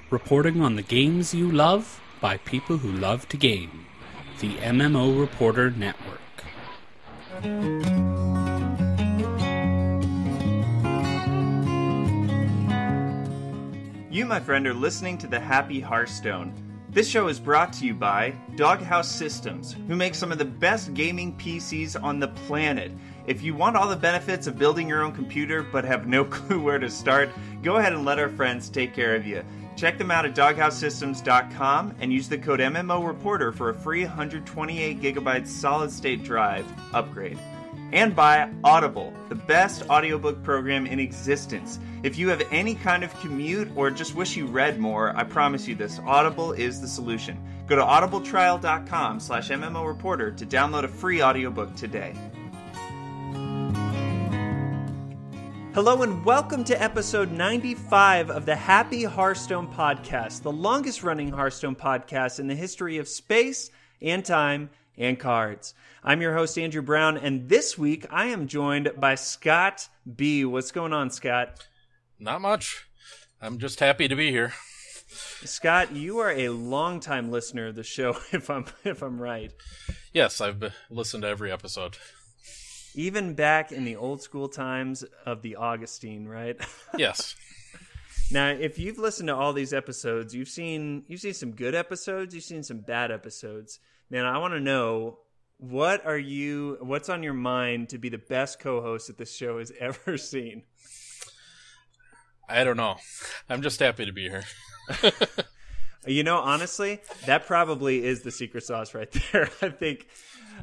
reporting on the games you love by people who love to game. The MMO Reporter Network. You, my friend, are listening to The Happy Hearthstone. This show is brought to you by Doghouse Systems, who make some of the best gaming PCs on the planet. If you want all the benefits of building your own computer but have no clue where to start, go ahead and let our friends take care of you. Check them out at doghousesystems.com and use the code MMO Reporter for a free 128 gigabyte solid-state drive upgrade. And by Audible, the best audiobook program in existence. If you have any kind of commute or just wish you read more, I promise you this, Audible is the solution. Go to audibletrial.com/MMO Reporter to download a free audiobook today. Hello and welcome to episode 95 of the Happy Hearthstone podcast, the longest running Hearthstone podcast in the history of space and time and cards. I'm your host, Andrew Brown, and this week I am joined by Scott B. What's going on, Scott? Not much. I'm just happy to be here. Scott, you are a longtime listener of the show, if I'm right. Yes, I've listened to every episode. Even back in the old school times of the Augustine, right? Yes. Now, if you've listened to all these episodes, you've seen some good episodes, you've seen some bad episodes. Man, I want to know, what's on your mind to be the best co-host that this show has ever seen? I don't know. I'm just happy to be here. You know, honestly, that probably is the secret sauce right there.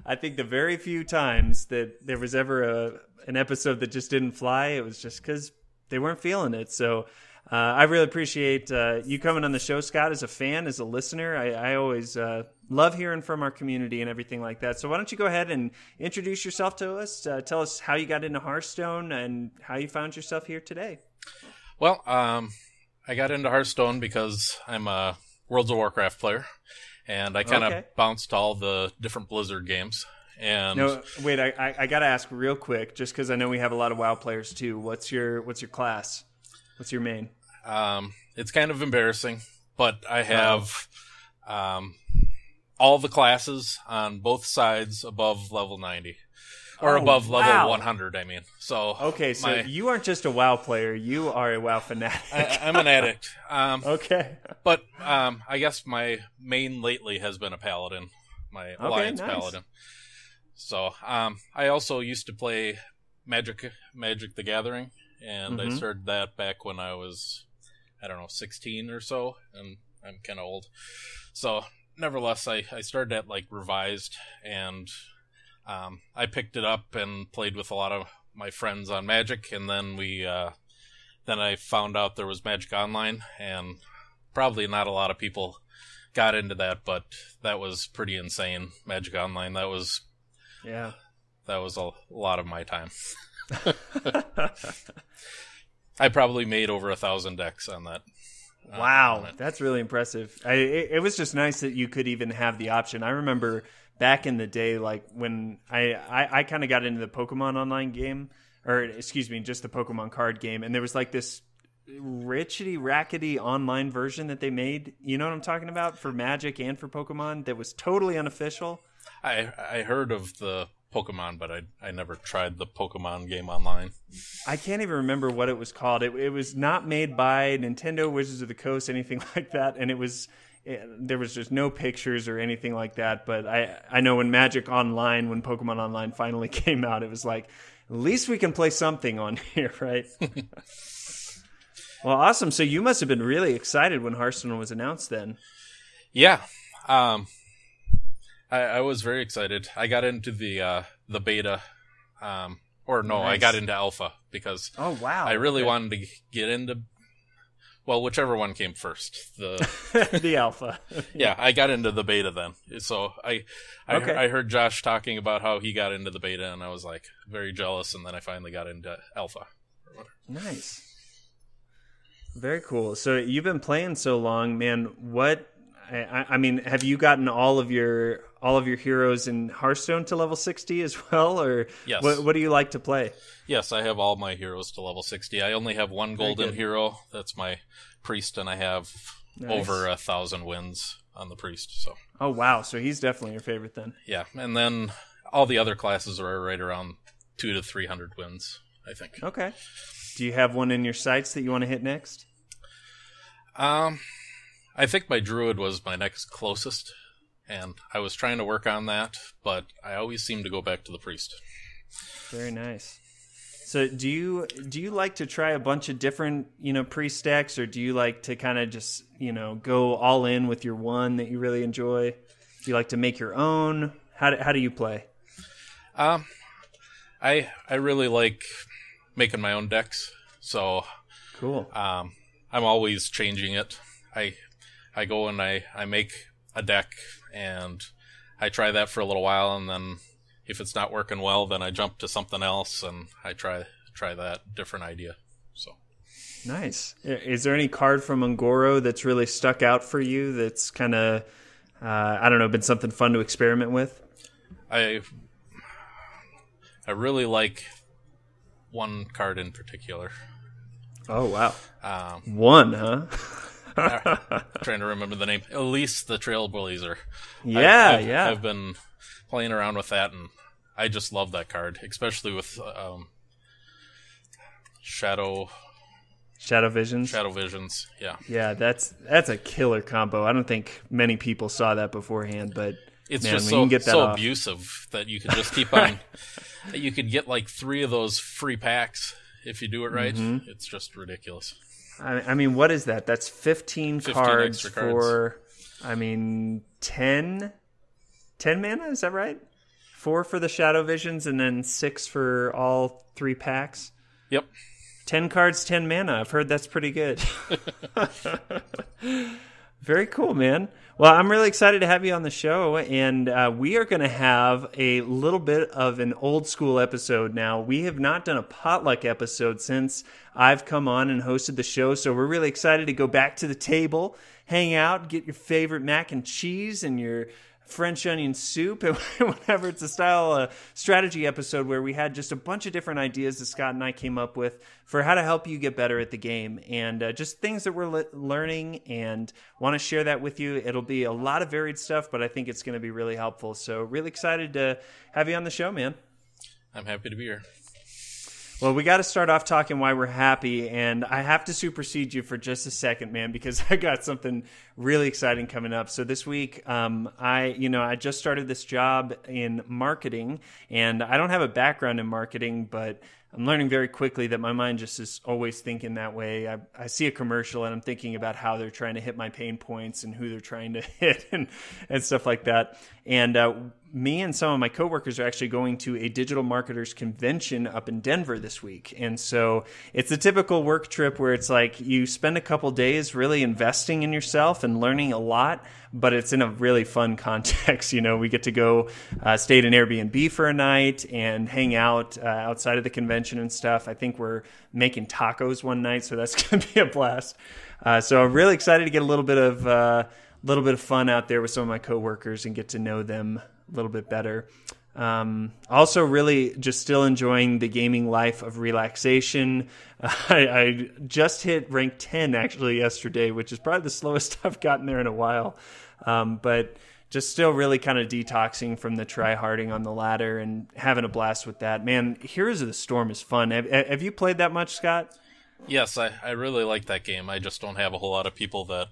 I think the very few times that there was ever an episode that just didn't fly, it was just because they weren't feeling it. So I really appreciate you coming on the show, Scott, as a fan, as a listener. I always love hearing from our community and everything like that. So why don't you go ahead and introduce yourself to us, tell us how you got into Hearthstone and how you found yourself here today. Well, I got into Hearthstone because I'm a World of Warcraft player. And I kind of bounced all the different Blizzard games. And no, wait, I got to ask real quick, just because I know we have a lot of WoW players too. What's your class? What's your main? It's kind of embarrassing, but I have all the classes on both sides above level 90. Or above level 100, I mean. So okay, so you aren't just a WoW player; you are a WoW fanatic. I'm an addict. Okay, but I guess my main lately has been a paladin, my alliance paladin. So I also used to play Magic the Gathering, and I started that back when I was, 16 or so, and I'm kind of old. So nevertheless, I started at Revised, and I picked it up and played with a lot of my friends on Magic, and then then I found out there was Magic Online, and probably not a lot of people got into that, but that was pretty insane. Magic Online, that was a lot of my time. I probably made over 1,000 decks on that. Wow, that's really impressive. It was just nice that you could even have the option. I remember back in the day, when I kind of got into the Pokemon online game, just the Pokemon card game, and there was this rackety online version that they made. You know what I'm talking about, for Magic and for Pokemon, that was totally unofficial. I heard of the Pokemon, but I never tried the Pokemon game online. I can't even remember what it was called. It was not made by Nintendo, Wizards of the Coast, anything like that, and there was just no pictures or anything like that. But I know when Pokemon Online finally came out, it was at least we can play something on here, right? Well, awesome. So you must have been really excited when Hearthstone was announced then. Yeah. I was very excited. I got into the beta, nice. I got into alpha because I really wanted to get into, whichever one came first. The alpha. Yeah, I got into the beta then. So I heard Josh talking about how he got into the beta, and I was very jealous, and then I finally got into alpha. Nice. Very cool. So you've been playing so long, man. I mean, have you gotten all of your heroes in Hearthstone to level 60 as well, or yes. What do you like to play? Yes, I have all my heroes to level 60. I only have one golden hero. That's my priest, and I have over 1,000 wins on the priest. So. Oh wow! So he's definitely your favorite then. Yeah, and then all the other classes are right around 200 to 300 wins, I think. Okay. Do you have one in your sights that you want to hit next? I think my druid was my next closest, and I was trying to work on that, but I always seem to go back to the priest. Very nice. So do you like to try a bunch of different, priest stacks, or do you like to kind of just, go all in with your one that you really enjoy? Do you like to make your own? How do you play? I really like making my own decks, so cool. I'm always changing it. I go and I make a deck and I try that for a little while, and then if it's not working well, then I jump to something else and I try that different idea. So nice. Is there any card from Ungoro that's really stuck out for you? That's kind of been something fun to experiment with? I really like one card in particular. Oh wow! One, huh? I'm trying to remember the name. Elise the Trailblazer. Yeah. I've been playing around with that, and I just love that card, especially with Shadow Visions. Shadow Visions, yeah. Yeah, that's a killer combo. I don't think many people saw that beforehand, but it's man, just so off. abusive that you could just keep on. You could get like 3 of those free packs if you do it right. Mm-hmm. It's just ridiculous. I mean, what is that? That's 15 cards for, 10 mana, is that right? 4 for the Shadow Visions, and then 6 for all 3 packs? Yep. 10 cards, 10 mana. I've heard that's pretty good. Very cool, man. Well, I'm really excited to have you on the show, and we are going to have a little bit of an old school episode now. We have not done a potluck episode since I've come on and hosted the show, so we're really excited to go back to the table, hang out, get your favorite mac and cheese and your French onion soup, and whenever it's a style strategy episode where we had just a bunch of different ideas that Scott and I came up with for how to help you get better at the game, and just things that we're learning and want to share that with you. It'll be a lot of varied stuff, but I think it's going to be really helpful. So really excited to have you on the show, man. I'm happy to be here. Well, we got to start off talking why we're happy, and I have to supersede you for just a second, man, because I got something really exciting coming up. So this week, I just started this job in marketing, and I don't have a background in marketing, but I'm learning very quickly that my mind just is always thinking that way. I see a commercial, and I'm thinking about how they're trying to hit my pain points and who they're trying to hit and stuff like that. And me and some of my coworkers are actually going to a digital marketers convention up in Denver this week. And so it's a typical work trip where it's like you spend a couple days really investing in yourself and learning a lot, but it's in a really fun context. We get to go stay at an Airbnb for a night and hang out outside of the convention and stuff. I think we're making tacos one night, so that's going to be a blast. So I'm really excited to get a little bit of fun out there with some of my coworkers and get to know them a little bit better. Also really just still enjoying the gaming life of relaxation. I just hit rank 10 actually yesterday, which is probably the slowest I've gotten there in a while. But just still really kind of detoxing from the try-harding on the ladder and having a blast with that. Man, Heroes of the Storm is fun. Have you played that much, Scott? Yes, I really like that game. I just don't have a whole lot of people that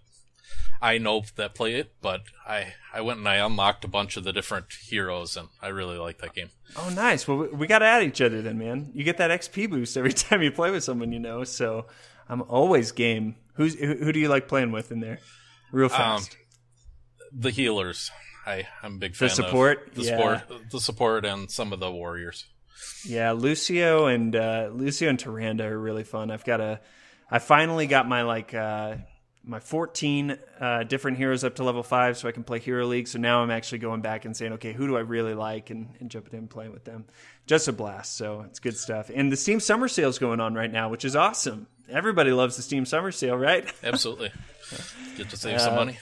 I know that play it, but I went and I unlocked a bunch of the different heroes, and I really like that game. Oh, nice. Well, we got to add each other then, man. You get that XP boost every time you play with someone, so I'm always game. Who do you like playing with in there? Real fast. The healers. I'm a big fan of. The support and some of the warriors. Yeah, Lucio and Tyrande are really fun. I finally got my 14 different heroes up to level 5 so I can play Hero League. So now I'm actually going back and saying, okay, who do I really like and jumping in and playing with them. Just a blast. So it's good stuff. And the Steam Summer Sale is going on right now, which is awesome. Everybody loves the Steam Summer Sale, right? Absolutely. Get to save some money.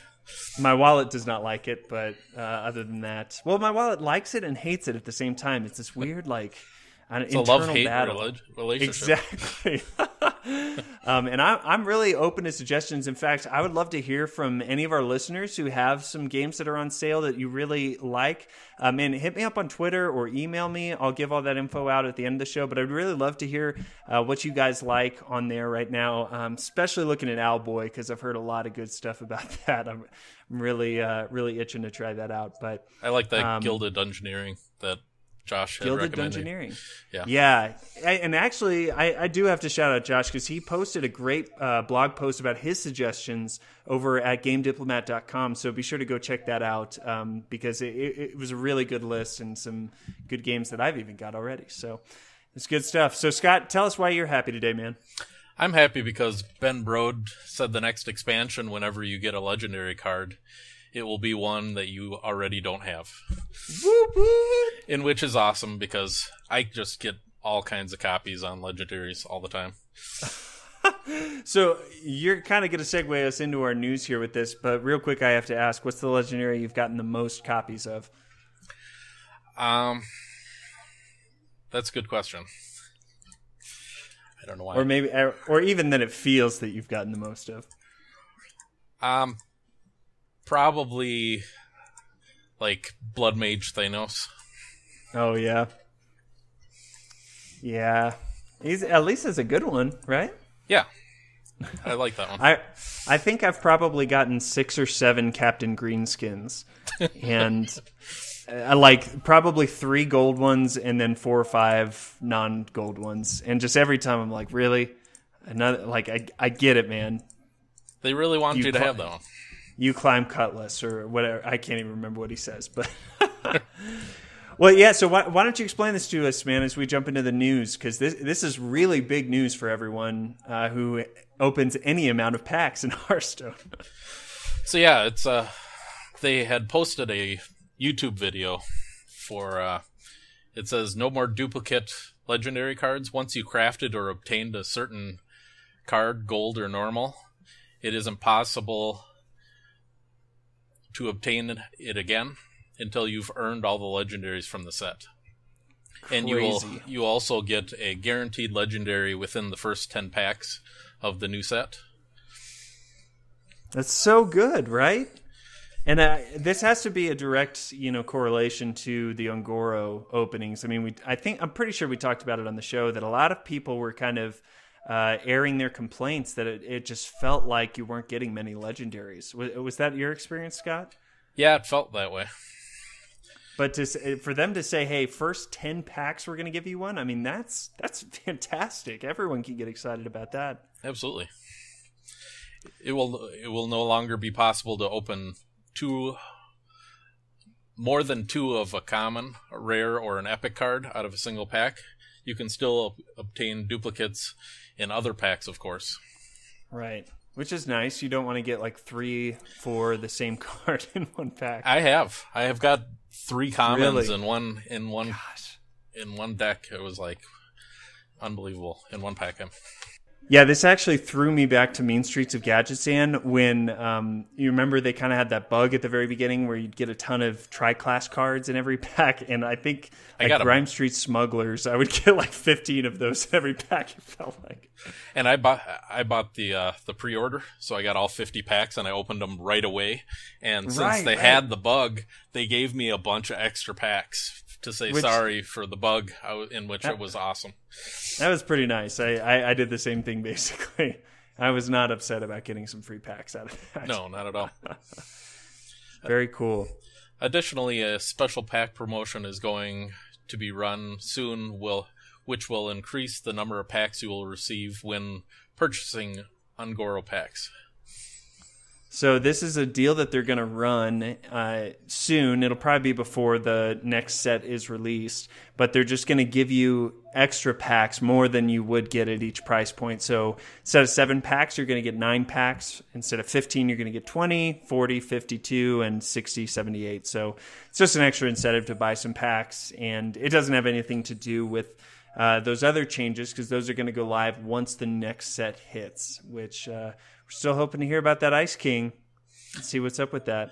My wallet does not like it, but other than that, well, my wallet likes it and hates it at the same time. It's this weird, it's internal a love-hate battle. Relationship. Exactly. And I'm really open to suggestions. In fact, I would love to hear from any of our listeners who have some games that are on sale that you really like. And hit me up on Twitter or email me. I'll give all that info out at the end of the show. But I'd really love to hear what you guys like on there right now, especially looking at Owlboy, because I've heard a lot of good stuff about that. I'm really itching to try that out. But I like that Gilded Dungeoneering that Josh had Gilded recommended. Dungeoneering. Yeah. And actually, I do have to shout out Josh because he posted a great blog post about his suggestions over at GameDiplomat.com. So be sure to go check that out because it was a really good list and some good games that I've even got already. So it's good stuff. So Scott, tell us why you're happy today, man. I'm happy because Ben Brode said the next expansion, whenever you get a legendary card, it will be one that you already don't have. Whoop, whoop. In which is awesome because I just get all kinds of copies on legendaries all the time. So you're kind of going to segue us into our news here with this, but real quick, I have to ask, what's the legendary you've gotten the most copies of? That's a good question. I don't know why. Or maybe, or even that it feels that you've gotten the most of. Probably like Blood Mage Thanos. Oh yeah. Yeah. At least it's a good one, right? Yeah. I like that one. I think I've probably gotten 6 or 7 Captain Greenskins. And I like probably 3 gold ones and then 4 or 5 non-gold ones. And just every time I'm like, really? Another, like, I get it, man. They really want you to have that one. You climb Cutlass or whatever. I can't even remember what he says, but well, yeah. So why don't you explain this to us, man, as we jump into the news? Because this is really big news for everyone who opens any amount of packs in Hearthstone. So yeah, it's they had posted a YouTube video for it says no more duplicate legendary cards. Once you crafted or obtained a certain card, gold or normal, it is impossible to obtain it again until you've earned all the legendaries from the set. Crazy. And you also get a guaranteed legendary within the first 10 packs of the new set. That's so good, right? And this has to be a direct, correlation to the Ungoro openings. I mean, I'm pretty sure we talked about it on the show that a lot of people were kind of airing their complaints that it just felt like you weren't getting many legendaries. Was that your experience, Scott? Yeah, it felt that way. But for them to say, "Hey, first 10 packs, we're going to give you one," I mean, that's fantastic. Everyone can get excited about that. Absolutely. It will no longer be possible to open more than 2 of a common, a rare, or an epic card out of a single pack. You can still obtain duplicates in other packs, of course. Right. Which is nice. You don't want to get like 3 for the same card in one pack. I have got 3 commons Really? in one deck. It was like unbelievable in one pack. Yeah, this actually threw me back to Mean Streets of Gadgetzan when you remember they kind of had that bug at the very beginning where you'd get a ton of tri-class cards in every pack, and I think Grime Street Smugglers, I would get like 15 of those in every pack. It felt like. And I bought the pre-order, so I got all 50 packs, and I opened them right away. And since they had the bug, they gave me a bunch of extra packs to say sorry for the bug, in which it was awesome. That was pretty nice. I did the same thing, basically. I was not upset about getting some free packs out of that. No, not at all. Very cool. Additionally, a special pack promotion is going to be run soon, which will increase the number of packs you will receive when purchasing Ungoro Packs. So this is a deal that they're going to run soon. It'll probably be before the next set is released, but they're just going to give you extra packs, more than you would get at each price point. So instead of 7 packs, you're going to get 9 packs. Instead of 15, you're going to get 20, 40, 52, and 60, 78. So it's just an extra incentive to buy some packs, and it doesn't have anything to do with those other changes because those are going to go live once the next set hits, which we're still hoping to hear about that Ice King and see what's up with that.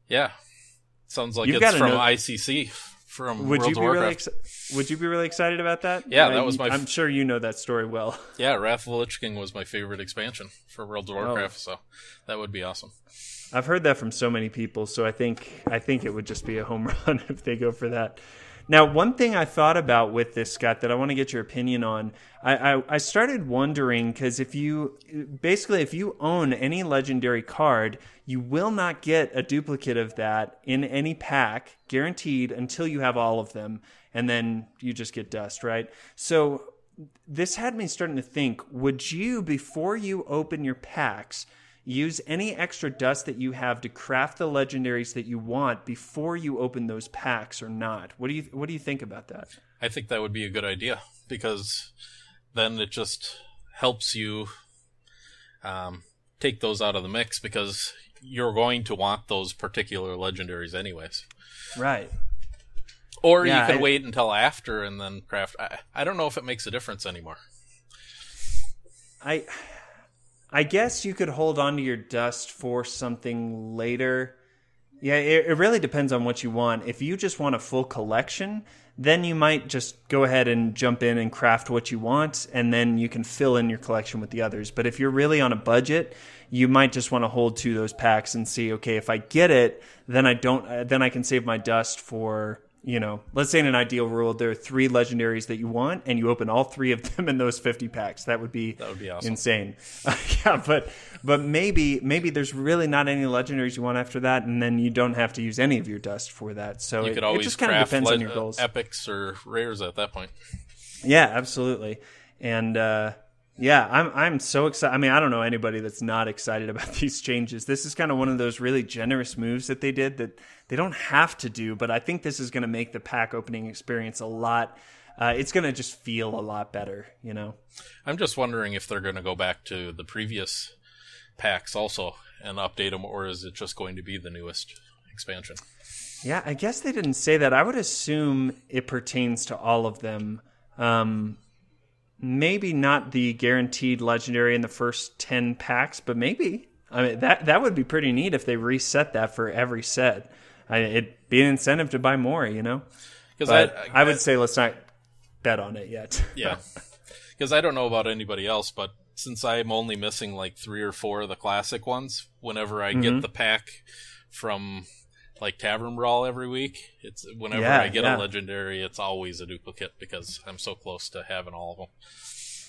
Yeah. Sounds like it's from ICC from Would World you of be Warcraft. would you be really excited about that? Yeah, that was my. I'm sure you know that story well. Yeah, Wrath of the Lich King was my favorite expansion for World of Warcraft, so that would be awesome. I've heard that from so many people, so I think it would just be a home run if they go for that. Now, one thing I thought about with this, Scott, that I want to get your opinion on, I started wondering, because if you own any legendary card, you will not get a duplicate of that in any pack, guaranteed, until you have all of them, and then you just get dust, right? So this had me starting to think, would you, before you open your packs, use any extra dust that you have to craft the legendaries that you want before you open those packs or not? What do you think about that? I think that would be a good idea, because then it just helps you take those out of the mix, because you're going to want those particular legendaries anyways. Right. Or you could wait until after and then craft. I don't know if it makes a difference anymore. I guess you could hold on to your dust for something later. Yeah, it really depends on what you want. If you just want a full collection, then you might just go ahead and jump in and craft what you want, and then you can fill in your collection with the others. But if you're really on a budget, you might just want to hold to those packs and see, okay, if I get it, then I can save my dust for, let's say in an ideal world, there are 3 legendaries that you want, and you open all 3 of them in those 50 packs. That would be awesome. Insane. Yeah, but maybe there's really not any legendaries you want after that, and then you don't have to use any of your dust for that. So you could always it just kind of depends on your goals. Epics or rares at that point. Yeah, absolutely. And I'm so excited. I mean, I don't know anybody that's not excited about these changes. This is kind of one of those really generous moves that they did that they don't have to do, but I think this is going to make the pack opening experience a lot. It's going to just feel a lot better, I'm just wondering if they're going to go back to the previous packs also and update them, or is it just going to be the newest expansion? Yeah, I guess they didn't say that. I would assume it pertains to all of them. Maybe not the guaranteed legendary in the first 10 packs, but maybe. I mean, that would be pretty neat if they reset that for every set. It'd be an incentive to buy more, Because I would say let's not bet on it yet. Yeah, because I don't know about anybody else, but since I'm only missing like 3 or 4 of the classic ones, whenever I get the pack from like Tavern Brawl every week, it's whenever I get a legendary, it's always a duplicate because I'm so close to having all of them.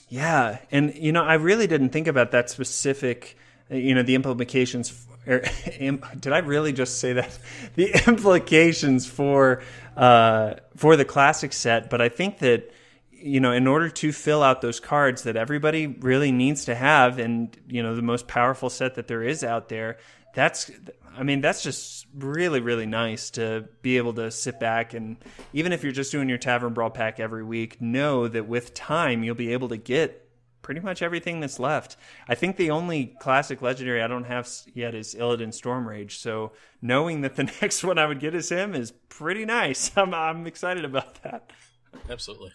Yeah, and I really didn't think about that specific, the implications. Did I really just say that? The implications for the classic set, but I think that in order to fill out those cards that everybody really needs to have, and the most powerful set that there is out there, that's just really, really nice to be able to sit back and, even if you're just doing your Tavern Brawl pack every week, know that with time you'll be able to get pretty much everything that's left. I think the only classic legendary I don't have yet is Illidan Stormrage, so knowing that the next one I would get is him is pretty nice. I'm excited about that. Absolutely.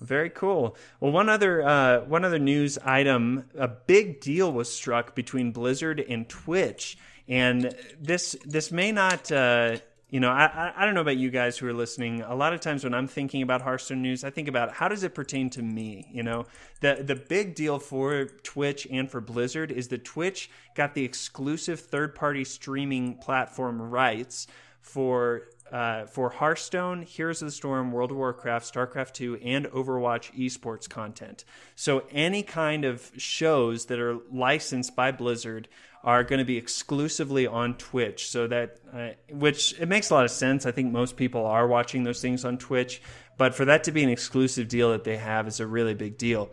Very cool. Well, one other news item: a big deal was struck between Blizzard and Twitch, and this may not. I don't know about you guys who are listening. A lot of times when I'm thinking about Hearthstone news, I think about how does it pertain to me. The big deal for Twitch and for Blizzard is that Twitch got the exclusive third-party streaming platform rights for Hearthstone, Heroes of the Storm, World of Warcraft, StarCraft 2, and Overwatch esports content. So any kind of shows that are licensed by Blizzard are going to be exclusively on Twitch. So that, which it makes a lot of sense. I think most people are watching those things on Twitch, but for that to be an exclusive deal that they have is a really big deal.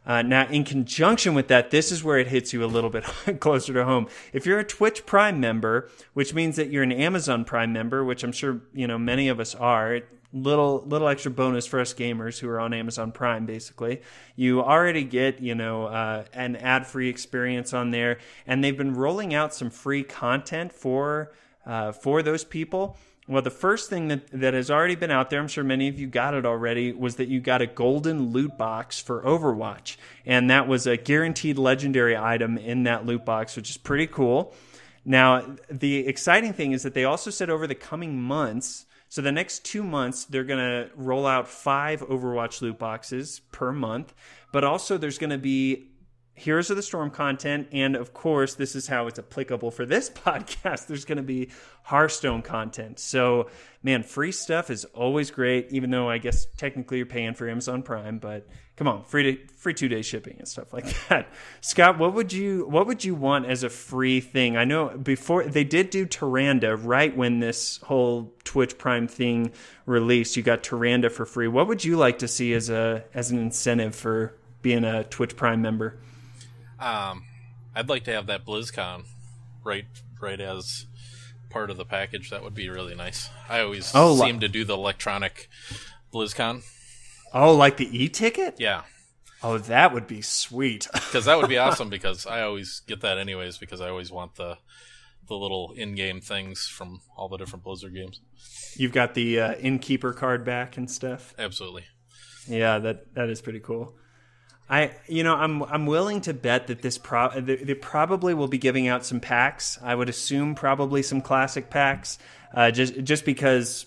Now, in conjunction with that, this is where it hits you a little bit closer to home. If you're a Twitch Prime member, which means that you're an Amazon Prime member, which I'm sure many of us are, little extra bonus for us gamers who are on Amazon Prime. Basically, you already get an ad-free experience on there, and they've been rolling out some free content for those people. Well, the first thing that has already been out there, I'm sure many of you got it already, was that you got a golden loot box for Overwatch. And that was a guaranteed legendary item in that loot box, which is pretty cool. Now, the exciting thing is that they also said over the coming months, So the next 2 months, they're going to roll out 5 Overwatch loot boxes per month. But also there's going to be Heroes of the Storm content. And of course, this is how it's applicable for this podcast. There's going to be Hearthstone content. So, man, free stuff is always great, even though I guess technically you're paying for Amazon Prime. But come on, free 2-day shipping and stuff like that. Scott, what would you want as a free thing? I know before they did do Tyrande right when this whole Twitch Prime thing released. You got Tyrande for free. What would you like to see as an incentive for being a Twitch Prime member? I'd like to have that BlizzCon right as part of the package. That would be really nice. I always seem to do the electronic BlizzCon. Oh, like the e-ticket? Yeah. Oh, that would be sweet. Because that would be awesome, because I always get that anyways, because I always want the little in-game things from all the different Blizzard games. You've got the Innkeeper card back and stuff? Absolutely. Yeah, that is pretty cool. I'm willing to bet that they probably will be giving out some packs. I would assume probably some classic packs, just because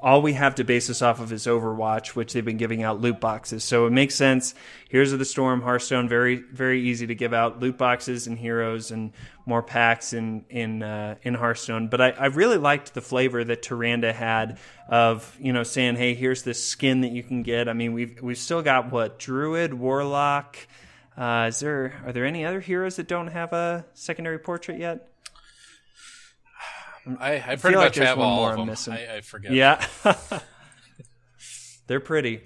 all we have to base this off of is Overwatch, which they've been giving out loot boxes. So it makes sense. Heroes of the Storm, Hearthstone, very, very easy to give out loot boxes and heroes and more packs in Hearthstone. But I really liked the flavor that Tyrande had of, saying, hey, here's this skin that you can get. I mean, we've still got Druid, Warlock. Are there any other heroes that don't have a secondary portrait yet? I pretty much have all of them. I forget. Yeah. They're pretty.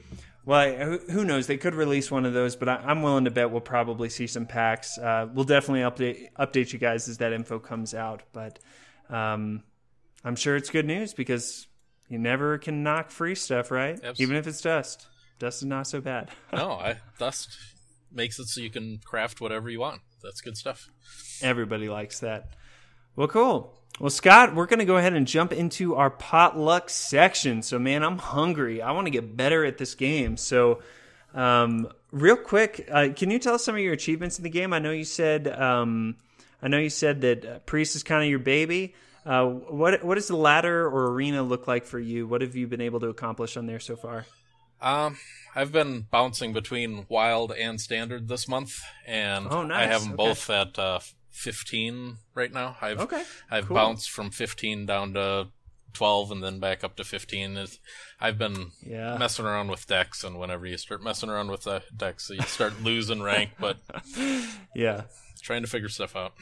Well, who knows? They could release one of those, but I'm willing to bet we'll probably see some packs. We'll definitely update you guys as that info comes out. But I'm sure it's good news, because you never can knock free stuff, right? Absolutely. Even if it's dust. Dust is not so bad. No, dust makes it so you can craft whatever you want. That's good stuff. Everybody likes that. Well, cool. Well, Scott, we're going to go ahead and jump into our potluck section. So, man, I'm hungry. I want to get better at this game. So, real quick, can you tell us some of your achievements in the game? I know you said that Priest is kind of your baby. What does the ladder or arena look like for you? What have you been able to accomplish on there so far? I've been bouncing between Wild and Standard this month, and nice. I have them both at 15 right now. I've cool. bounced from 15 down to 12 and then back up to 15. I've been messing around with decks, and whenever you start messing around with the decks, you start losing rank, but trying to figure stuff out.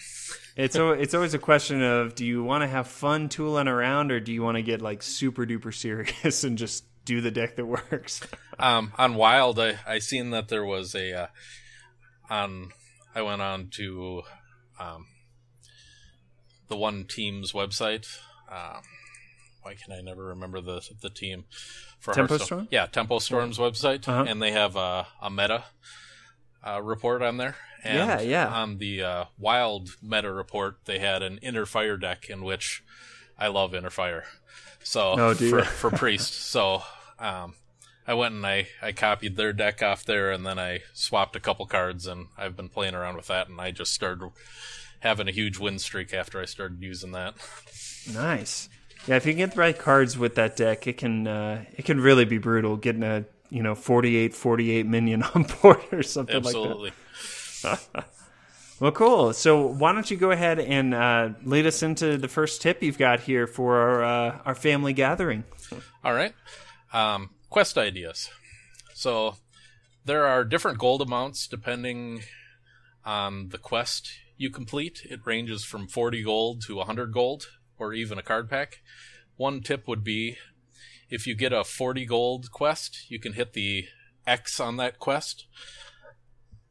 It's always a question of, do you want to have fun tooling around, or do you want to get like super duper serious and just do the deck that works? On Wild, I seen that there was I went on to the one team's website. Why can I never remember the team for Tempo Hearthstone? Storm? Yeah, Tempo Storm's website, and they have a meta report on there. And on the Wild meta report, they had an Inner Fire deck, in which I love Inner Fire. So for Priest, so I went and I copied their deck off there, and then I swapped a couple cards, and I've been playing around with that, and I just started having a huge win streak after I started using that. Nice. Yeah, if you can get the right cards with that deck, it can really be brutal getting a 48 minion on board or something. Absolutely. Like that. Well, cool. So why don't you go ahead and lead us into the first tip you've got here for our family gathering? All right. Quest ideas. So there are different gold amounts depending on the quest you complete. It ranges from 40 gold to 100 gold, or even a card pack. One tip would be, if you get a 40 gold quest, you can hit the X on that quest,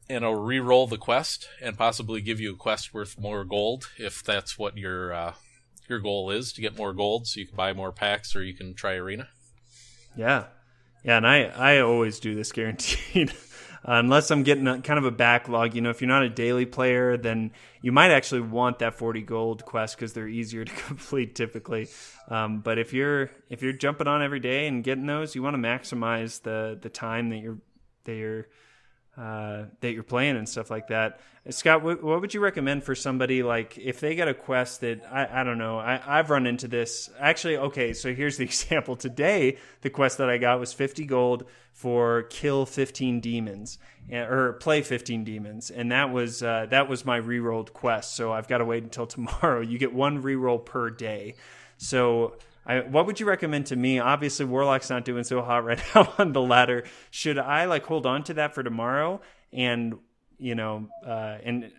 and it'll re-roll the quest and possibly give you a quest worth more gold, if that's what your goal is, to get more gold, so you can buy more packs, or you can try arena. Yeah, and I always do this guaranteed. Unless I'm getting kind of a backlog, if you're not a daily player, then you might actually want that 40 gold quest because they're easier to complete typically. But if you're jumping on every day and getting those, you want to maximize the time that you're that you're playing and stuff like that. Scott, what would you recommend for somebody, like, if they get a quest that, I don't know, I've run into this. Actually, okay, so here's the example. Today, the quest that I got was 50 gold for kill 15 demons, or play 15 demons, and that was my rerolled quest, so I've got to wait until tomorrow. You get one reroll per day. So what would you recommend to me? Obviously, Warlock's not doing so hot right now on the ladder. Should I hold on to that for tomorrow and and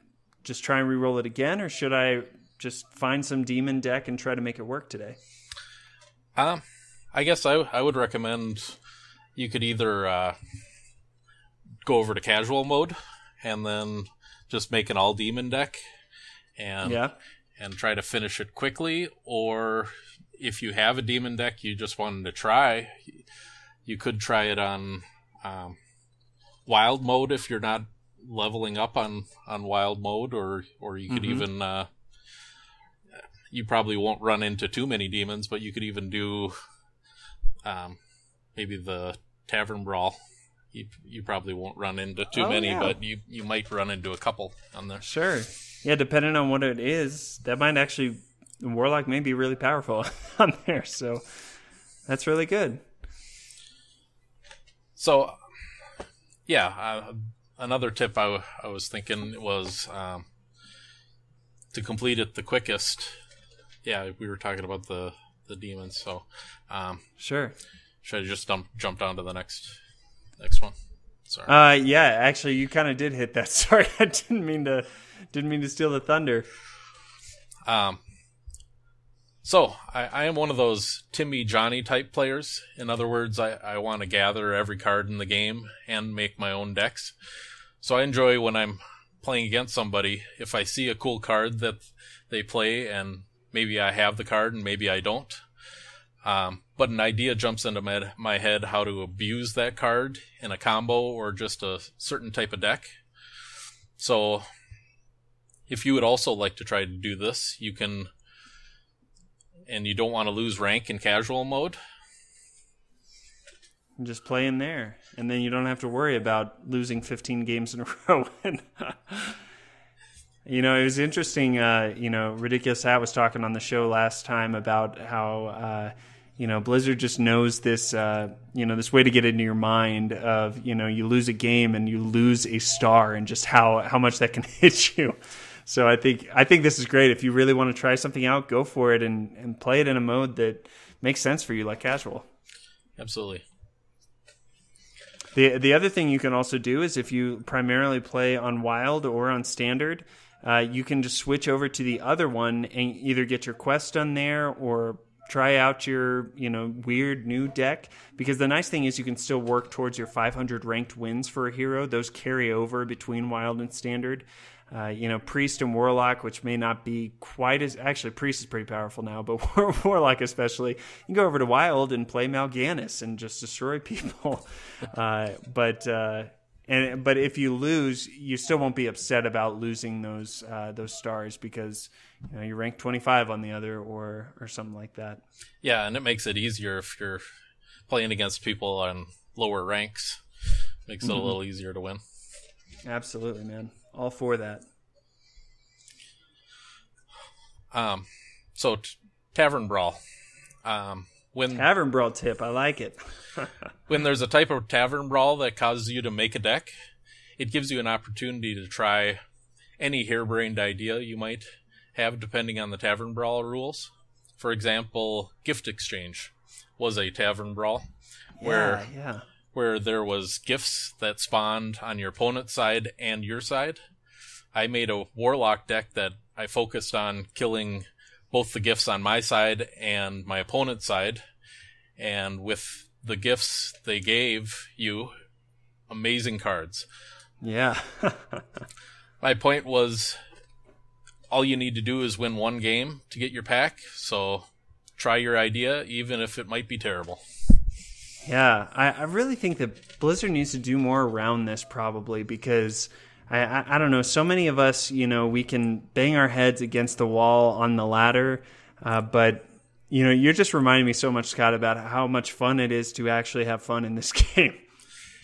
just try and reroll it again, or should I just find some demon deck and try to make it work today? I guess I would recommend you could either go over to casual mode and then just make an all demon deck and try to finish it quickly, or if you have a demon deck you just wanted to try, you could try it on wild mode if you're not leveling up on wild mode, or you could even you probably won't run into too many demons, but you could even do maybe the Tavern Brawl. You probably won't run into too many, but you might run into a couple on there. Sure. Yeah, depending on what it is, that might actually, Warlock may be really powerful on there, so that's really good. So, yeah, another tip I was thinking was to complete it the quickest. Yeah, we were talking about the demons, so sure. Should I just jump down to the next one? Sorry. Yeah, actually, you kind of did hit that. Sorry, I didn't mean to steal the thunder. So I am one of those Timmy Johnny type players. In other words, I want to gather every card in the game and make my own decks. So I enjoy when I'm playing against somebody, if I see a cool card that they play and maybe I have the card and maybe I don't. But an idea jumps into my head how to abuse that card in a combo or just a certain type of deck. So if you would also like to try to do this, you can, and you don't want to lose rank in casual mode, just play in there, and then you don't have to worry about losing 15 games in a row. It was interesting. Ridiculous Hat was talking on the show last time about how Blizzard just knows this this way to get into your mind of you lose a game and you lose a star, and just how much that can hit you. So I think this is great. If you really want to try something out, go for it and play it in a mode that makes sense for you, like casual. Absolutely. The other thing you can also do is if you primarily play on Wild or on Standard, you can just switch over to the other one and either get your quest done there or try out your weird new deck. Because the nice thing is you can still work towards your 500 ranked wins for a hero. Those carry over between Wild and Standard. Priest and Warlock, which may not be quite as... Actually, Priest is pretty powerful now, but Warlock especially. You can go over to Wild and play Mal'Ganis and just destroy people. But if you lose, you still won't be upset about losing those stars because you're ranked 25 on the other or something like that. Yeah, and it makes it easier if you're playing against people on lower ranks. Makes it a little easier to win. Absolutely, man. All for that. So Tavern Brawl. Tavern Brawl tip, I like it. When there's a type of Tavern Brawl that causes you to make a deck, it gives you an opportunity to try any harebrained idea you might have depending on the Tavern Brawl rules. For example, Gift Exchange was a Tavern Brawl where there was gifts that spawned on your opponent's side and your side. I made a Warlock deck that I focused on killing both the gifts on my side and my opponent's side. And with the gifts they gave you, amazing cards. Yeah. My point was, all you need to do is win one game to get your pack. So try your idea, even if it might be terrible. Yeah, I really think that Blizzard needs to do more around this probably because, I don't know, so many of us, we can bang our heads against the wall on the ladder, but, you're just reminding me so much, Scott, about how much fun it is to actually have fun in this game.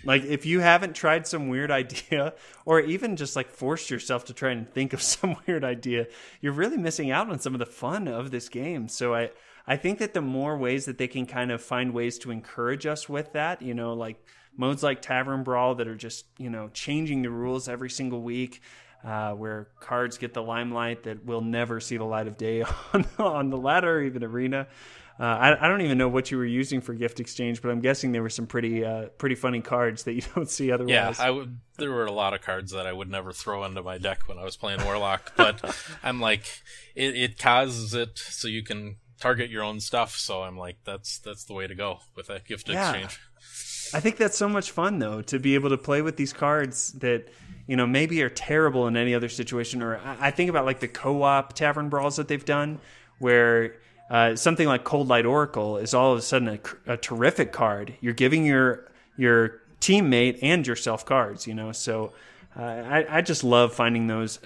Like, if you haven't tried some weird idea, or even just like forced yourself to try and think of some weird idea, you're really missing out on some of the fun of this game. So I think that the more ways that they can kind of find ways to encourage us with that, like modes like Tavern Brawl that are just, changing the rules every single week, where cards get the limelight that will never see the light of day on the ladder or even arena. I don't even know what you were using for gift exchange, but I'm guessing there were some pretty funny cards that you don't see otherwise. Yeah, there were a lot of cards that I would never throw into my deck when I was playing Warlock, but I'm like, it causes it so you can target your own stuff. So I'm like, that's the way to go with that gift exchange. I think that's so much fun, though, to be able to play with these cards that, maybe are terrible in any other situation. Or I think about like the co-op Tavern Brawls that they've done, where something like Cold Light Oracle is all of a sudden a terrific card. You're giving your teammate and yourself cards, So I just love finding those,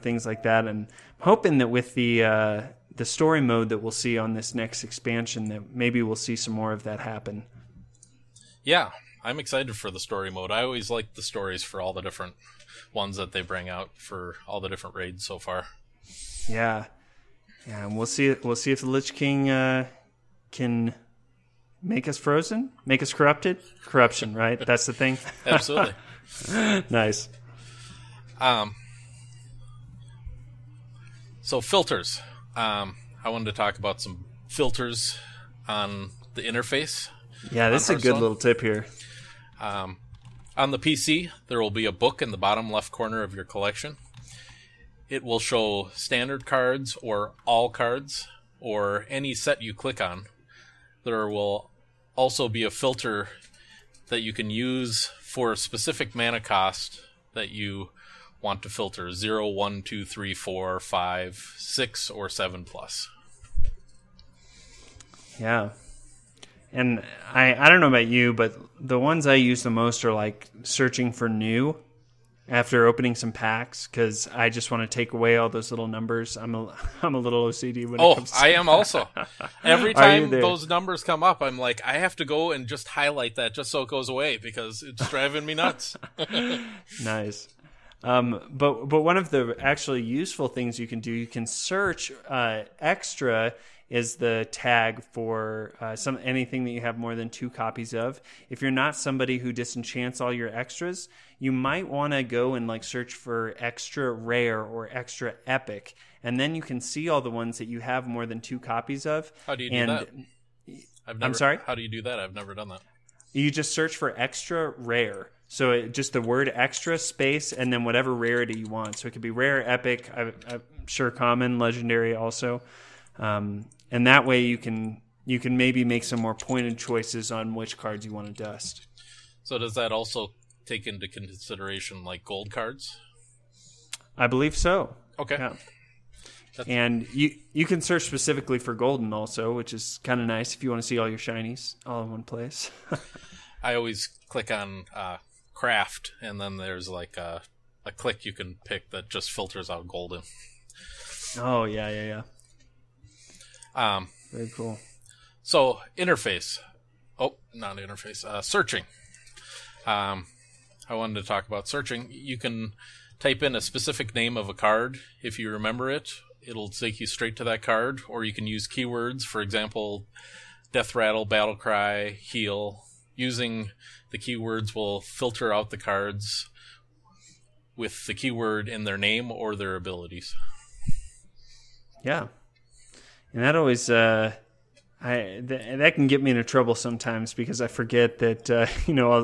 things like that, and I'm hoping that with the story mode that we'll see on this next expansion, that maybe we'll see some more of that happen. Yeah, I'm excited for the story mode. I always like the stories for all the different ones that they bring out for all the different raids so far. Yeah. Yeah, and we'll see if the Lich King can make us frozen, make us corrupted. Corruption, right? That's the thing. Absolutely. Nice. So filters. I wanted to talk about some filters on the interface. Yeah, this is a good little tip here. On the PC, there will be a book in the bottom left corner of your collection. It will show standard cards or all cards or any set you click on. There will also be a filter that you can use for a specific mana cost that you want to filter: 0, 1, 2, 3, 4, 5, 6, or 7+. Yeah. And I don't know about you, but the ones I use the most are like searching for new after opening some packs, because I just want to take away all those little numbers. I'm a little OCD when it comes to I am also. Every time those numbers come up, I'm like, I have to go and just highlight that just so it goes away, because it's driving me nuts. Nice. But one of the actually useful things you can do, you can search extra is the tag for anything that you have more than 2 copies of. If you're not somebody who disenchants all your extras, you might want to go and like search for extra rare or extra epic, and then you can see all the ones that you have more than 2 copies of. How do you do that? I'm sorry? How do you do that? I've never done that. You just search for extra rare. So just the word extra space and then whatever rarity you want. So it could be rare, epic, I'm sure common, legendary also. And that way you can maybe make some more pointed choices on which cards you want to dust. So does that also take into consideration like gold cards? I believe so. Okay. Yeah. And you can search specifically for golden also, which is kind of nice if you want to see all your shinies all in one place. I always click on craft, and then there's like a click you can pick that just filters out golden. Oh, yeah. Very cool. So interface. Oh, not interface. Searching. I wanted to talk about searching. You can type in a specific name of a card. If you remember it, it'll take you straight to that card. Or you can use keywords. For example, Death Rattle, Battle Cry, Heal. Using the keywords will filter out the cards with the keyword in their name or their abilities. Yeah. And that always, that can get me into trouble sometimes, because I forget that,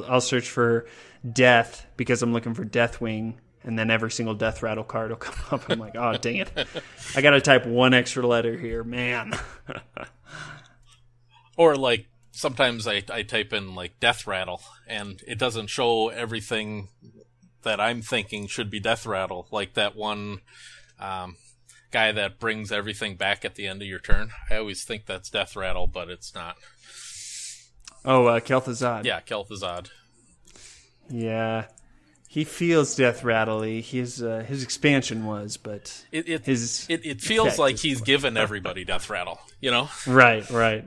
I'll search for death because I'm looking for Deathwing, and then every single Death Rattle card will come up. I'm like, oh, dang it. I got to type one extra letter here, man. Or like sometimes I type in like Death Rattle, and it doesn't show everything that I'm thinking should be Death Rattle, like that one guy that brings everything back at the end of your turn. I always think that's Death Rattle, but it's not. Oh, Kel'Thuzad. Yeah, Kel'Thuzad. Yeah. He feels Death Rattle-y. His expansion was, but it feels like he's given everybody Death Rattle, you know? Right.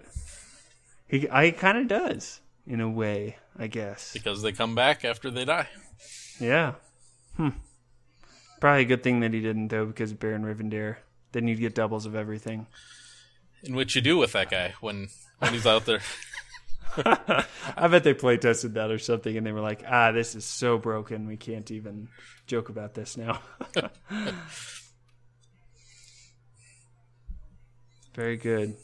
He kind of does, in a way. I guess. Because they come back after they die. Yeah. Probably a good thing that he didn't, though, because of Baron Rivendare. Then you'd get doubles of everything. And what you do with that guy when he's out there. I bet they play tested that or something, and they were like, this is so broken, we can't even joke about this now. Very good.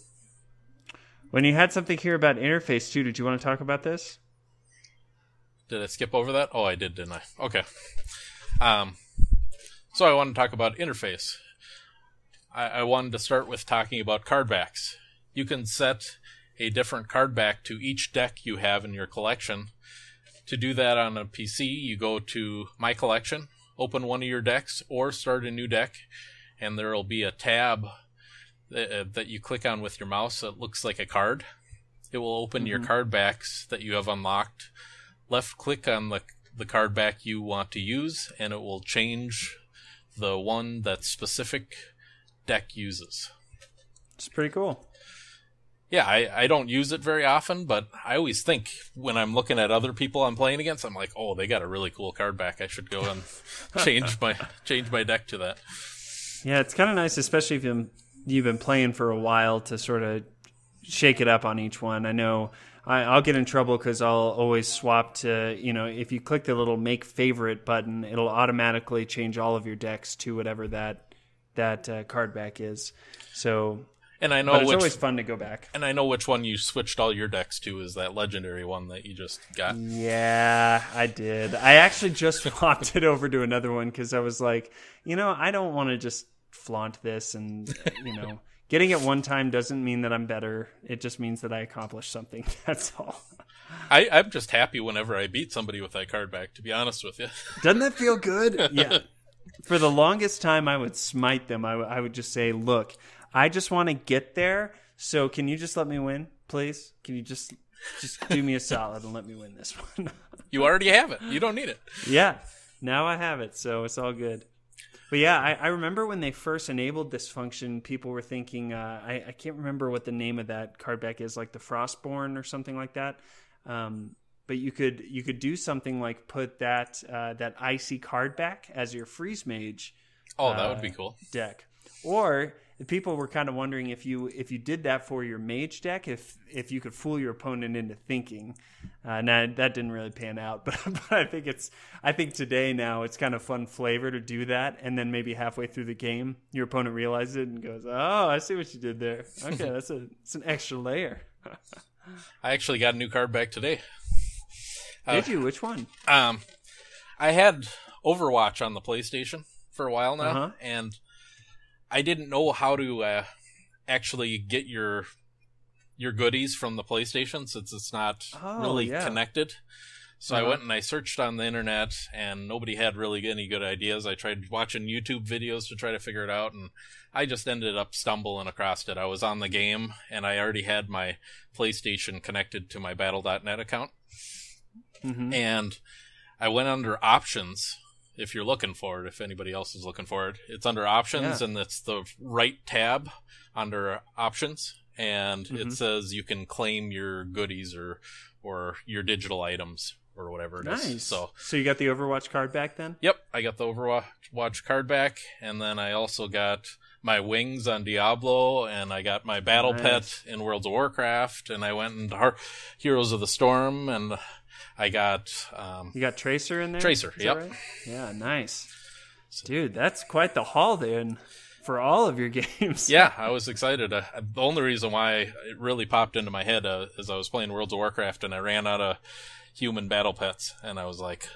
When you had something here about interface, too, did you want to talk about this? Did I skip over that? Oh, I did, didn't I? Okay. So I want to talk about interface. I wanted to start with talking about card backs. You can set a different card back to each deck you have in your collection. To do that on a PC, you go to My Collection, open one of your decks, or start a new deck, and there will be a tab that you click on with your mouse that looks like a card. It will open your card backs that you have unlocked. Left click on the card back you want to use, and it will change the one that specific deck uses. It's pretty cool. Yeah, I don't use it very often, but I always think when I'm looking at other people I'm playing against, I'm like, oh, they got a really cool card back. I should go and change my deck to that. Yeah, it's kind of nice, especially if you've been playing for a while, to sort of shake it up on each one. I know I'll get in trouble because I'll always swap to, if you click the little make favorite button, it'll automatically change all of your decks to whatever that card back is. So, and I know but it's always fun to go back. And I know which one you switched all your decks to is that legendary one that you just got. Yeah, I did. I actually just swapped it over to another one because I was like, I don't want to just flaunt this, and getting it one time doesn't mean that I'm better. It just means that I accomplished something. That's all. I'm just happy whenever I beat somebody with that card back, to be honest with you. Doesn't that feel good? Yeah. For the longest time, I would smite them. I would just say, look, I just want to get there, so can you just let me win, please? Can you just do me a solid and let me win this one? You already have it. You don't need it. Yeah. Now I have it, so it's all good. But yeah, I remember when they first enabled this function, people were thinking, I can't remember what the name of that card back is, like the Frostborn or something like that. But you could do something like put that icy card back as your freeze mage. Oh, that would be cool. Deck. Or people were kind of wondering if you did that for your mage deck, if you could fool your opponent into thinking. Now that didn't really pan out, but I think today now it's kind of fun flavor to do that, and then maybe halfway through the game your opponent realizes it and goes, "Oh, I see what you did there. Okay, it's an extra layer." I actually got a new card back today. Did you? Which one? I had Overwatch on the PlayStation for a while now, and I didn't know how to actually get your goodies from the PlayStation since it's not really connected. So I went and I searched on the internet, and nobody had really any good ideas. I tried watching YouTube videos to try to figure it out, and I just ended up stumbling across it. I was on the game, and I already had my PlayStation connected to my Battle.net account. And I went under options. If you're looking for it, if anybody else is looking for it, it's under options, and it's the right tab under options, and it says you can claim your goodies or your digital items or whatever it is. So you got the Overwatch card back then? Yep, I got the Overwatch card back, and then I also got my wings on Diablo, and I got my battle pet in World of Warcraft, and I went into Heroes of the Storm, and I got... you got Tracer in there? Tracer, yep. Right? Yeah, nice. Dude, that's quite the haul then for all of your games. Yeah, I was excited. The only reason why it really popped into my head is I was playing World of Warcraft, and I ran out of human battle pets, and I was like,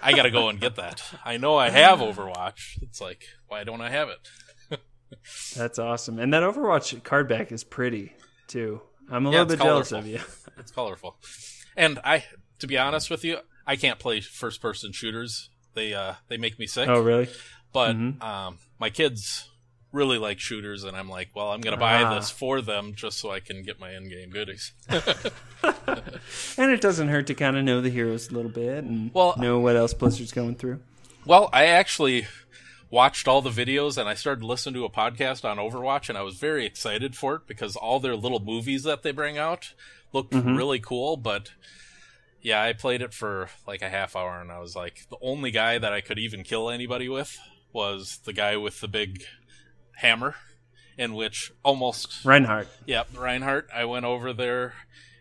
I gotta go and get that. I know I have Overwatch. It's like, why don't I have it? That's awesome. And that Overwatch card back is pretty, too. I'm a little bit jealous of you. It's colorful. And to be honest with you, I can't play first-person shooters. They make me sick. Oh, really? But my kids really like shooters, and I'm like, well, I'm going to buy this for them just so I can get my in-game goodies. And it doesn't hurt to kind of know the heroes a little bit and know what else Blizzard's going through. Well, I actually watched all the videos, and I started listening to a podcast on Overwatch, and I was very excited for it because all their little movies that they bring out looked really cool, but... Yeah, I played it for like a half hour, and I was like, the only guy that I could even kill anybody with was the guy with the big hammer, in which almost... Reinhardt. Yep, Reinhardt. I went over there,